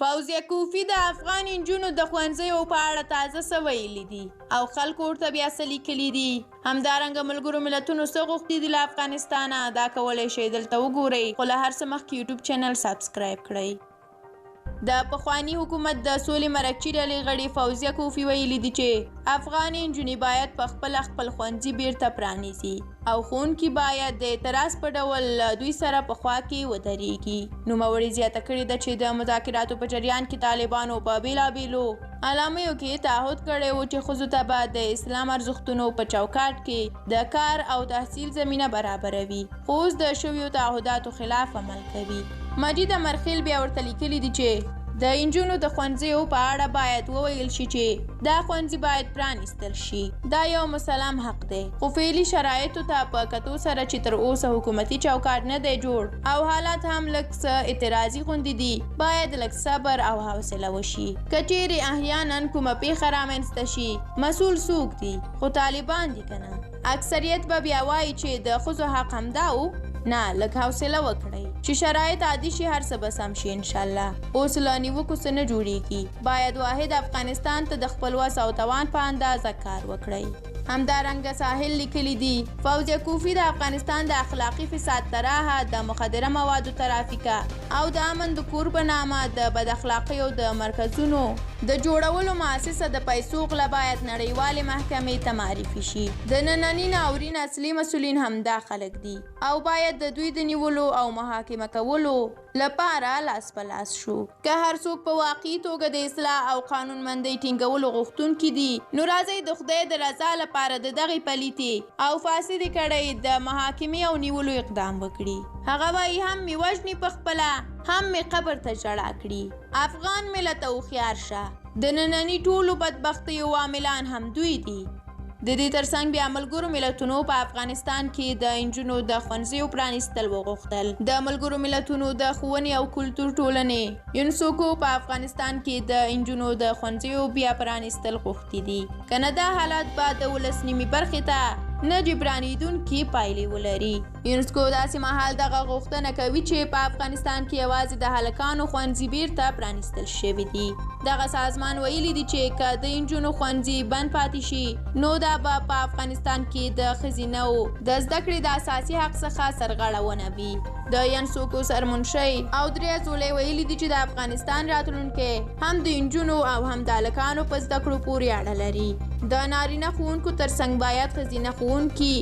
فوزیه کوفی د افغان نجونو د ښوونځیو په اړه تازه څه ویلي دي او خلکو ورته بیا څه لیکلي دي. همدارنګه ملګرو ملتونو څه غوښتي دي له افغانستانه، دا کولی شئ دلته وګورئ، خو له هر څه مخکې یوټیوب چینل سبسکرایب کړئ. د پخواني حکومت د سولې مرکچي ډلې غړي فوزیه کوفی ویلي دي چې افغان نجونې باید په خپل ښوونځي بیرته پرانیزي او ښوونکي باید د اعتراض په ډول دوی سره په خوا کې ودرېږي. نوموړې زیاته کړې ده چې د مذاکراتو په جریان کې طالبانو په بېلابېلو اعلامیو کې تعهد کړی و چې ښځو ته به د اسلام ارزښتونو په چوکاټ کې د کار او تحصیل زمینه برابروي، خو اوس د شویو تعهداتو خلاف عمل کوي. مجید مرخیل بیا ورته لیکلي دي چې د نجونو د ښوونځیو په اړه باید وویل شي چې دا ښوونځي باید پرانیستل شي. دا یو مسلم حق دی، خو فعلي شرایطو ته په کتو سره چې تر اوسه حکومتي چوکاټ نه دی جوړ او حالات هم لږ څه اعتراضي غوندې دي، باید لږ صبر او حوصله وشي. که چیرې احیانا کومه پیښه رامنځته شي، مسؤل څوک دي؟ خو طالبان دي که نه؟ اکثریت به بیا وایي چې د ښځو حق همدا و. نه، لږ حوصله وکړئ چې شرایط عادي شي، هر څه به سم شي انشاءالله. اوس له نیوکو څه نه جوړیږي، باید واحد افغانستان ته د خپل وس او توان په اندازه کار وکړئ. همدارنګه ساحل لیکلی دي فوزیه کوفی د افغانستان د اخلاقي فساد طرحه، د مخدره موادو ترافیکه او د امن د کور په نامه د بد اخلاقیو د مرکزونو د جوړولو مؤسسه د پیسو غلا باید نړیوالې محکمې ته معرفي شي. د ننني ناورین اصلي مسؤلین همدا خلک دي او باید د دوی د نیولو او محاکمه کولو لپاره لاس په لاس شو. که هر څوک په واقعي توګه د اصلاح او قانونمندۍ ټینګولو غوښتونکي دي، نو راځئ د خدای د رضا لپاره د دغې پلیتې او فاسدې کړۍ د محاکمې او نیولو اقدام وکړي. هغه وایي هم مې وژني په خپله، هم مې قبر ته ژړا کړي. افغان ملت هوښیار شه، د ننني ټولو بدبختیو عاملان هم دوی دي. د دې ترڅنګ بیا ملګرو ملتونو په افغانستان کې د نجونو د ښوونځیو پرانیستل وغوښتل. د ملګرو ملتونو د ښوونې او کلتور ټولنې یونسکو په افغانستان کې د نجونو د ښوونځیو بیا پرانیستل غوښتي دي، که نه دا حالات به د ولس نیمې برخې ته نه جبرانېدونکي پایلې ولري. یونسکو داسې مهال دغه غوښتنه کوي چې په افغانستان کې یوازې د هلکانو ښوونځي بیرته پرانیستل شوي دي. دغه سازمان ویلي دي چې که د نجونو ښوونځي بند پاتې شي، نو دا به په افغانستان کې د ښځینهو د زده کړې د اساسي حق څخه سرغړونه وي. د یونسکو سرمنشي اودریا زولې ویلي دي چې د افغانستان راتلونکی هم د نجونو او هم د هلکانو په زده کړو پورې اړه لري. د نارینه ښوونکو ترڅنګ باید ښځینه ښوونکي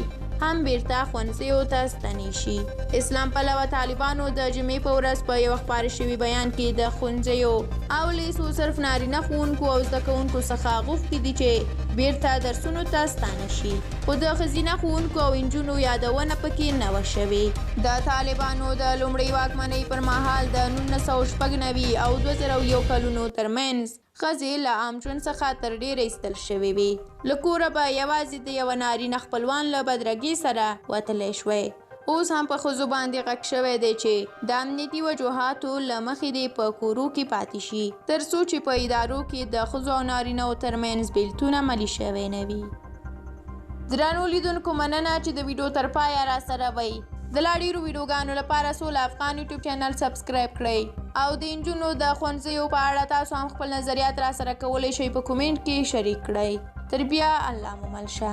هم بیرته ښوونځیو ته ستنې شي. اسلام پلوه طالبانو د جمعې په ورځ په یو خپاره شوي بیان کې د ښوونځیو او لیسو صرف نارینه ښوونکو او زده کوونکو څخه غوښتي دي چې بیرته درسونو ته ستانه شي، خو د ښځینه ښوونکو او نجونو یادونه پکې نه وه شوې. د طالبانو د لومړۍ واکمنۍ پر مهال د 1996 او 2001 کلونو ترمنځ ښځې له عام ژوند څخه تر ډیره ایستل شوې وې. له کوره به یوازې د یوه نارینه خپلوان له بدرګۍ سره وتلی شوی. اوس هم په ښځو باندې غږ شوی دی چې د امنیتي وجوهاتو له مخې دې په کورو کې پاتې شي، تر څو چې په ادارو کې د ښځو او نارینهو ترمنځ بیلتون عملي شوی نه وي. درنو لیدونکو، مننه چې د ویډیو تر پایه راسره وئ. د لا ډېرو ویډیوګانو لپاره سوله افغان یوټیوب چینل سبسکرایب کړئ او د نجونو د ښوونځیو په اړه تاسو هم خپل نظریات راسره کولی شئ په کومنټ کې شریک کړئ. تر بیا الله مو مل شه.